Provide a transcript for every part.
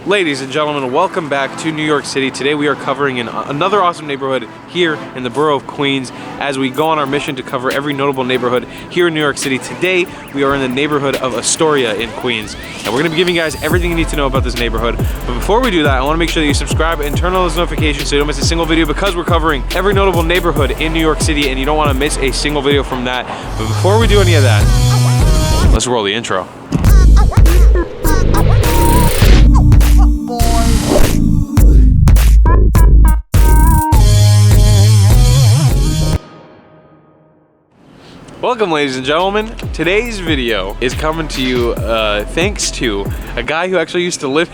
Ladies and gentlemen, welcome back to New York City. Today we are covering another awesome neighborhood here in the borough of Queens as we go on our mission to cover every notable neighborhood here in New York City. Today we are in the neighborhood of Astoria in Queens, and we're going to be giving you guys everything you need to know about this neighborhood. But before we do that, I want to make sure that you subscribe and turn on those notifications so you don't miss a single video, because we're covering every notable neighborhood in New York City and you don't want to miss a single video from that. But before we do any of that, let's roll the intro. Welcome, ladies and gentlemen. Today's video is coming to you thanks to a guy who actually used to live.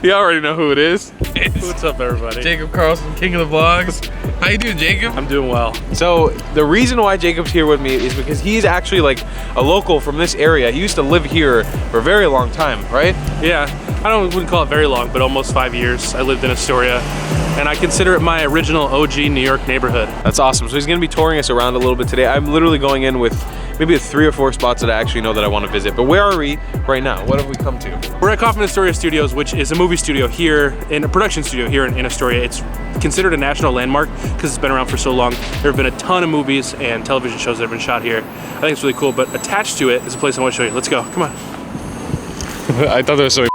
You already know who it is. What's up, everybody? Jacob Carlson, king of the vlogs. How you doing, Jacob? I'm doing well. So the reason why Jacob's here with me is because he's actually like a local from this area. He used to live here for a very long time, right? Yeah, wouldn't call it very long, but almost 5 years. I lived in Astoria, and I consider it my original OG New York neighborhood. That's awesome. So he's gonna be touring us around a little bit today. I'm literally going in with maybe 3 or 4 spots that I actually know that I want to visit. But where are we right now? What have we come to? We're at KAUFMAN Astoria Studios, which is a movie studio here, in a production studio here in Astoria. It's considered a national landmark because it's been around for so long. There have been a ton of movies and television shows that have been shot here. I think it's really cool, but attached to it is a place I want to show you. Let's go, come on. I thought that was so.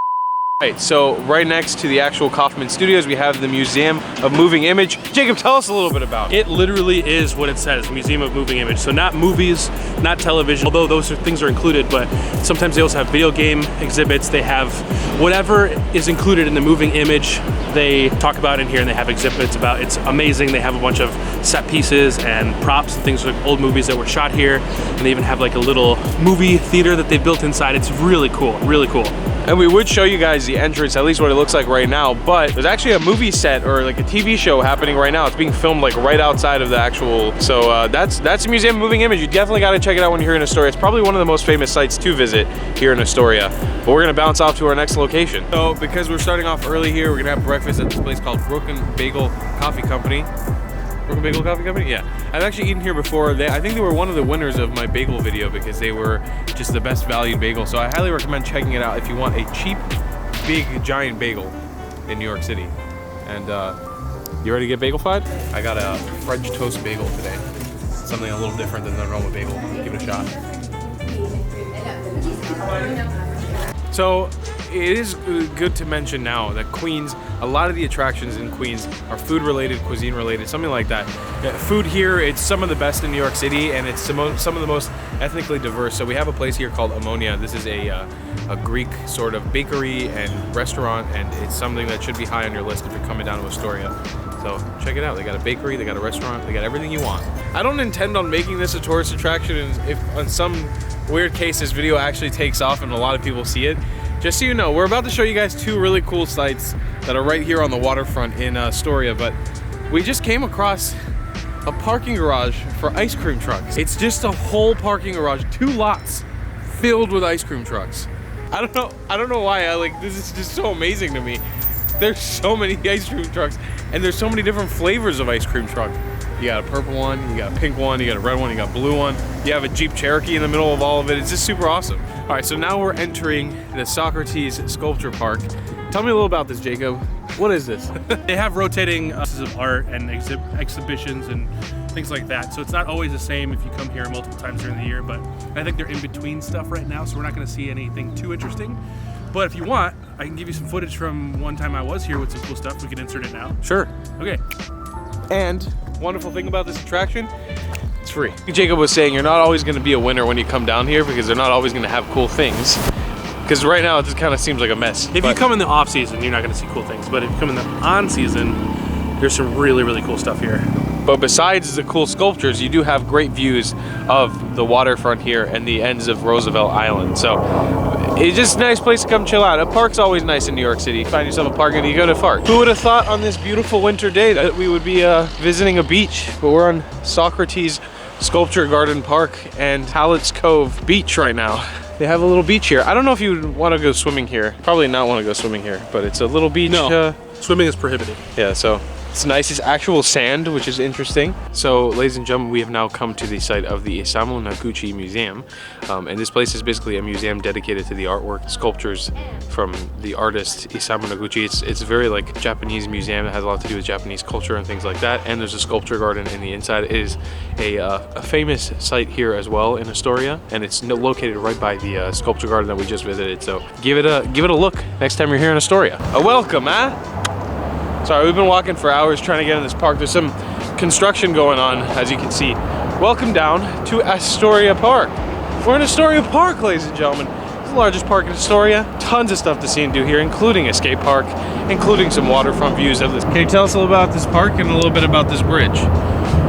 Right, so right next to the actual KAUFMAN Studios, we have the Museum of Moving Image. Jacob, tell us a little bit about it. It literally is what it says, Museum of Moving Image. So not movies, not television, although those things are included, but sometimes they also have video game exhibits. They have whatever is included in the moving image, they talk about in here, and they have exhibits about. It's amazing. They have a bunch of set pieces and props and things like old movies that were shot here. And they even have like a little movie theater that they built inside. It's really cool, really cool. And we would show you guys the entrance, at least what it looks like right now, but there's actually a movie set or like a TV show happening right now. It's being filmed like right outside of the actual, so that's the Museum of Moving Image. You definitely got to check it out when you're here in Astoria. It's probably one of the most famous sites to visit here in Astoria. But we're gonna bounce off to our next location. So because we're starting off early here, we're gonna have breakfast at this place called Broken Bagel Coffee Company. Broken Bagel Coffee Company? Yeah. I've actually eaten here before. I think they were one of the winners of my bagel video because they were just the best valued bagel. So I highly recommend checking it out if you want a cheap, big, giant bagel in New York City. And you ready to get bagel-fied? I got a French toast bagel today. Something a little different than the normal bagel. Give it a shot. So it is good to mention now that Queens, a lot of the attractions in Queens are food related, cuisine related, something like that. Food here, it's some of the best in New York City, and it's some of the most ethnically diverse. So we have a place here called OMONIA. This is a Greek sort of bakery and restaurant, and it's something that should be high on your list if you're coming down to Astoria. So check it out. They got a bakery, they got a restaurant, they got everything you want. I don't intend on making this a tourist attraction, and if on some weird case this video actually takes off and a lot of people see it, just so you know, we're about to show you guys 2 really cool sites that are right here on the waterfront in Astoria, but we just came across a parking garage for ice cream trucks. It's just a whole parking garage, 2 lots filled with ice cream trucks. I don't know why, this is just so amazing to me. There's so many ice cream trucks, and there's so many different flavors of ice cream truck. You got a purple one, you got a pink one, you got a red one, you got a blue one. You have a Jeep Cherokee in the middle of all of it. It's just super awesome. All right, so now we're entering the SOCRATES Sculpture Park. Tell me a little about this, Jacob. What is this? They have rotating pieces of art and exhibitions and things like that. So it's not always the same if you come here multiple times during the year, but I think they're in between stuff right now, so we're not gonna see anything too interesting. But if you want, I can give you some footage from one time I was here with some cool stuff. We can insert it now. Sure. Okay. And wonderful thing about this attraction, it's free. Jacob was saying you're not always going to be a winner when you come down here because they're not always going to have cool things. Because right now it just kind of seems like a mess. If you come in the off season, you're not going to see cool things. But if you come in the on season, there's some really, really cool stuff here. But besides the cool sculptures, you do have great views of the waterfront here and the ends of Roosevelt Island. So it's just a nice place to come chill out. A park's always nice in New York City. Find yourself a park and you go to a park. Who would have thought on this beautiful winter day that we would be visiting a beach? But we're on SOCRATES Sculpture Garden Park and HALLET'S Cove Beach right now. They have a little beach here. I don't know if you would want to go swimming here. Probably not want to go swimming here, but it's a little beach. No, swimming is prohibited. Yeah, so It's nice. It's actual sand, which is interesting. So, ladies and gentlemen, we have now come to the site of the Isamu Noguchi Museum. And this place is basically a museum dedicated to the artwork, sculptures from the artist Isamu Noguchi. It's a very like Japanese museum that has a lot to do with Japanese culture and things like that. And there's a sculpture garden in the inside. It is a famous site here as well in Astoria, and it's located right by the sculpture garden that we just visited. So give it a look next time you're here in Astoria. A welcome, huh? Sorry, we've been walking for hours trying to get in this park. There's some construction going on, as you can see. Welcome down to Astoria Park. We're in Astoria Park, ladies and gentlemen. It's the largest park in Astoria. Tons of stuff to see and do here, including a skate park, including some waterfront views of this. Can you tell us a little about this park and a little bit about this bridge?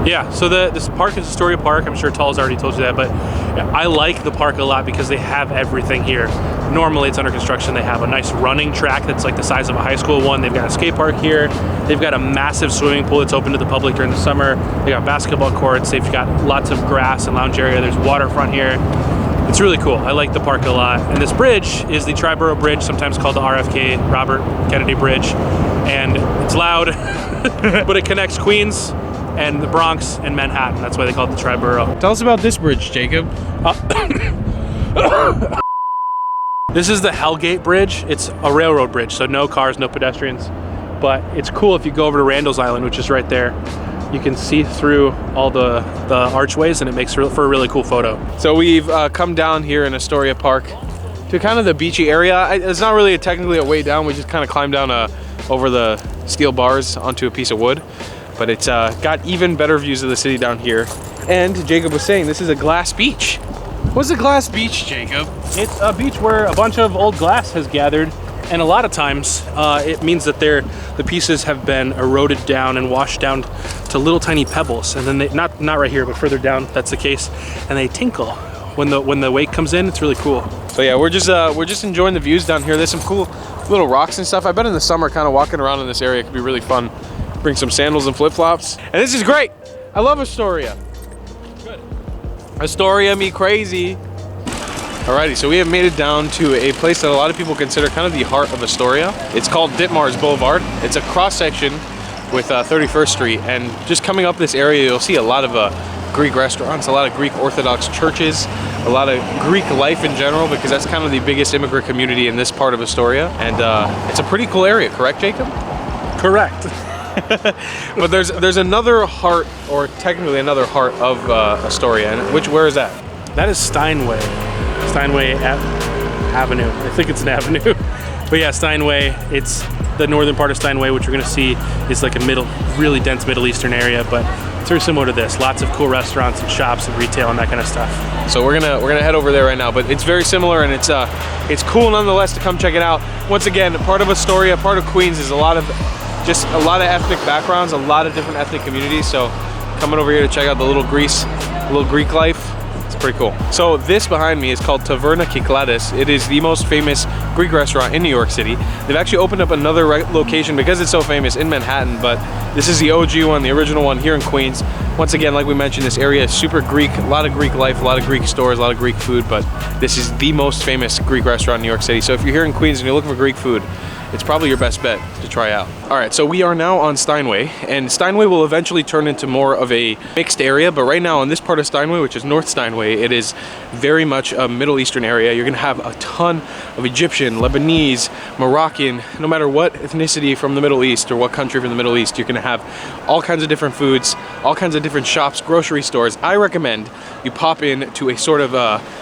Yeah, so this park is Astoria Park. I'm sure Tal's already told you that, but I like the park a lot because they have everything here. Normally it's under construction. They have a nice running track that's like the size of a high school one. They've got a skate park here. They've got a massive swimming pool that's open to the public during the summer. They got basketball courts. They've got lots of grass and lounge area. There's waterfront here. It's really cool. I like the park a lot. And this bridge is the Tri-Borough Bridge, sometimes called the RFK, Robert Kennedy Bridge. And it's loud, but it connects Queens and the Bronx and Manhattan. That's why they call it the Tri-Borough. Tell us about this bridge, Jacob. This is the Hellgate Bridge. It's a railroad bridge, so no cars, no pedestrians. But it's cool if you go over to Randall's Island, which is right there. You can see through all the archways, and it makes for a really cool photo. So we've come down here in Astoria Park to kind of the beachy area. It's not really technically a way down. We just kind of climbed down over the steel bars onto a piece of wood. But it's got even better views of the city down here. And Jacob was saying this is a glass beach. What's a glass beach, Jacob? It's a beach where a bunch of old glass has gathered, and a lot of times it means that the pieces have been eroded down and washed down to little tiny pebbles, and then they, not right here, but further down, that's the case, and they tinkle when the wake comes in. It's really cool. So yeah, we're just enjoying the views down here. There's some cool little rocks and stuff. I bet in the summer, kind of walking around in this area could be really fun. Bring some sandals and flip-flops. And this is great. I love Astoria. Good. Astoria me crazy. Alrighty, so we have made it down to a place that a lot of people consider kind of the heart of Astoria. It's called DITMARS Boulevard. It's a cross-section with 31st Street. And just coming up this area, you'll see a lot of Greek restaurants, a lot of Greek Orthodox churches, a lot of Greek life in general, because that's kind of the biggest immigrant community in this part of Astoria. And it's a pretty cool area, correct, Jacob? Correct. But there's another heart, or technically another heart of Astoria, and where is that? That is Steinway Avenue. I think it's an avenue. But yeah, Steinway, it's the northern part of Steinway, which we're gonna see is like a really dense Middle Eastern area, but it's very similar to this. Lots of cool restaurants and shops and retail and that kind of stuff. So we're gonna head over there right now, but it's very similar, and it's cool nonetheless to come check it out. Once again, part of Astoria, part of Queens is a lot of ethnic backgrounds, a lot of different ethnic communities. So coming over here to check out the little Greek life, it's pretty cool. So this behind me is called TAVERNA KYCLADES. It is the most famous Greek restaurant in New York City. They've actually opened up another location because it's so famous in Manhattan, but this is the OG one, the original one here in Queens. Once again, like we mentioned, this area is super Greek, a lot of Greek life, a lot of Greek stores, a lot of Greek food, but this is the most famous Greek restaurant in New York City. So if you're here in Queens and you're looking for Greek food, it's probably your best bet to try out. All right, so we are now on Steinway, and Steinway will eventually turn into more of a mixed area, but right now in this part of Steinway, which is North Steinway, it is very much a Middle Eastern area. You're gonna have a ton of Egyptian, Lebanese, Moroccan, no matter what ethnicity from the Middle East or what country from the Middle East, you're gonna have all kinds of different foods, all kinds of different shops, grocery stores. I recommend you pop in to a sort of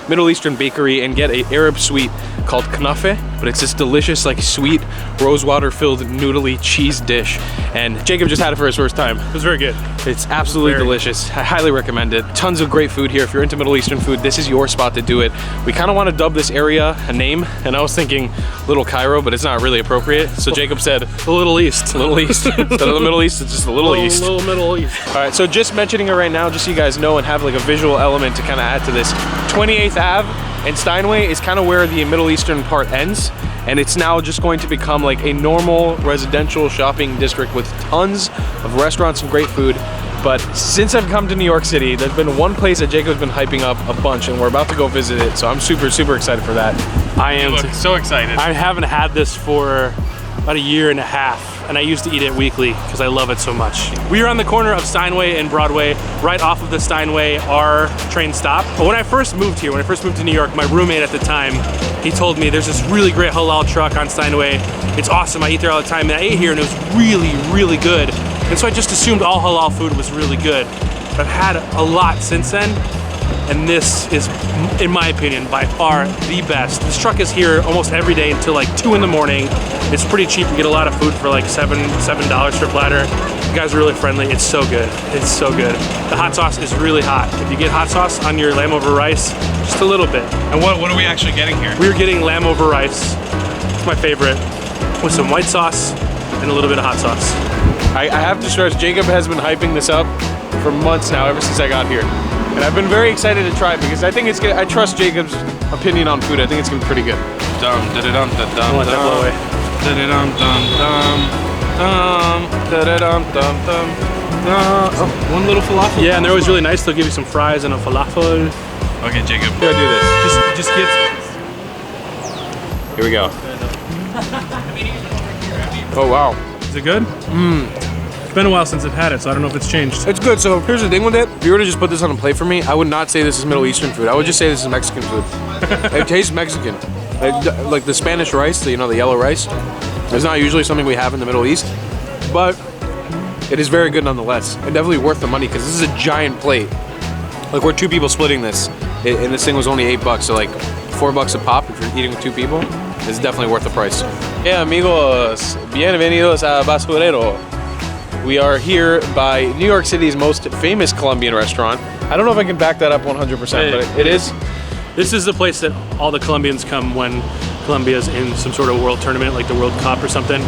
Middle Eastern bakery and get an Arab sweet called knafe, but it's this delicious, like sweet, rosewater filled noodly cheese dish, and Jacob just had it for his first time. It was very good. It's absolutely delicious. I highly recommend it. Tons of great food here. If you're into Middle Eastern food, this is your spot to do it. We kind of want to dub this area a name, and I was thinking Little Cairo, but it's not really appropriate. So Jacob said the Little East. Little East. Instead of the Middle East, it's just the Little East. Little Middle East. All right, so just mentioning it right now, just so you guys know and have like a visual element to kind of add to this. 28th Ave and Steinway is kind of where the Middle Eastern part ends, and it's now just going to become like a normal residential shopping district with tons of restaurants and great food. But since I've come to New York City, there's been one place that Jacob's been hyping up a bunch, and we're about to go visit it, so I'm super, super excited for that. I am so excited. I haven't had this for about a year and a half, and I used to eat it weekly because I love it so much. We are on the corner of Steinway and Broadway, right off of the Steinway R train stop. But when I first moved here, when I first moved to New York, my roommate at the time, he told me there's this really great halal truck on Steinway. It's awesome, I eat there all the time, and I ate here and it was really, really good. And so I just assumed all halal food was really good. But I've had a lot since then, and this is, in my opinion, by far the best. This truck is here almost every day until like 2 in the morning. It's pretty cheap. You get a lot of food for like $7 per platter. You guys are really friendly. It's so good. It's so good. The hot sauce is really hot. If you get hot sauce on your lamb over rice, just a little bit. And what are we actually getting here? We're getting lamb over rice. It's my favorite, with some white sauce and a little bit of hot sauce. I have to stress, Jacob has been hyping this up for months now, ever since I got here. And I've been very excited to try it because I think it's good. I trust Jacob's opinion on food. I think it's gonna be pretty good. Don't let that blow away. Oh, one little falafel. Yeah, and they're always really nice. They'll give you some fries and a falafel. Okay, Jacob, we're gonna do this. Just get. Here we go. Oh wow. Is it good? It's been a while since I've had it, so I don't know if it's changed. It's good. So here's the thing with it. If you were to just put this on a plate for me, I would not say this is Middle Eastern food. I would just say this is Mexican food. It tastes Mexican. Like the Spanish rice, the yellow rice. It's not usually something we have in the Middle East, but it is very good nonetheless. And definitely worth the money because this is a giant plate. Like we're 2 people splitting this, and this thing was only $8, so like $4 a pop if you're eating with 2 people. It's definitely worth the price. Yeah, amigos, bienvenidos a Basurero. We are here by New York City's most famous Colombian restaurant. I don't know if I can back that up 100%, but it is. This is the place that all the Colombians come when Colombia's in some sort of world tournament, like the World Cup or something.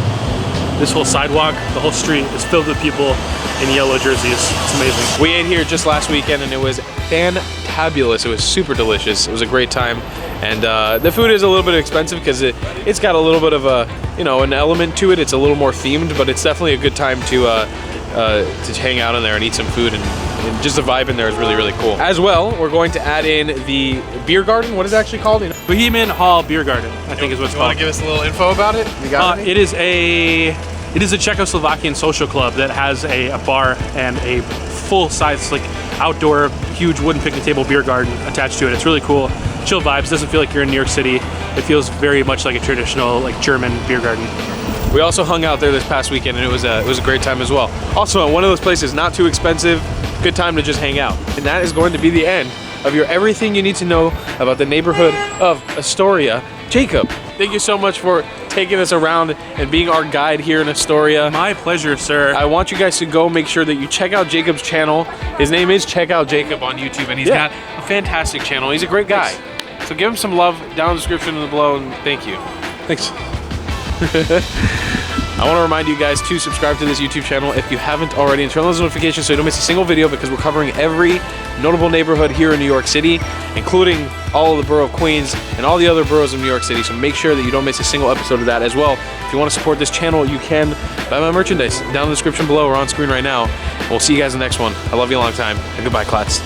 This whole sidewalk, the whole street is filled with people in yellow jerseys. It's amazing. We ate here just last weekend and it was fantabulous. It was super delicious. It was a great time. And the food is a little bit expensive because it's got a little bit of a, an element to it. It's a little more themed, but it's definitely a good time to hang out in there and eat some food, and just the vibe in there is really, really cool. As well, we're going to add in the beer garden. What is it actually called? Bohemian Hall Beer Garden, I think is what it's called. Want to give us a little info about it? You got it is a Czechoslovakian social club that has a bar and a full-size, like, outdoor, huge wooden picnic table beer garden attached to it. It's really cool. Chill vibes. Doesn't feel like you're in New York City. It feels very much like a traditional, like, German beer garden. We also hung out there this past weekend, and it was a great time as well. Also, one of those places, not too expensive, good time to just hang out. And that is going to be the end of your everything you need to know about the neighborhood of Astoria. Jacob, thank you so much for taking us around and being our guide here in Astoria. My pleasure, sir. I want you guys to go make sure that you check out Jacob's channel. His name is Check Out Jacob on YouTube, and he's got a fantastic channel. He's a great guy. Thanks. So give him some love down in the description below, and thank you. Thanks. I want to remind you guys to subscribe to this YouTube channel if you haven't already, and turn on those notifications so you don't miss a single video, because we're covering every notable neighborhood here in New York City, including all of the borough of Queens and all the other boroughs of New York City. So make sure that you don't miss a single episode of that as well. If you want to support this channel, you can buy my merchandise down in the description below or on screen right now. We'll see you guys in the next one. I love you a long time, and goodbye, Clads.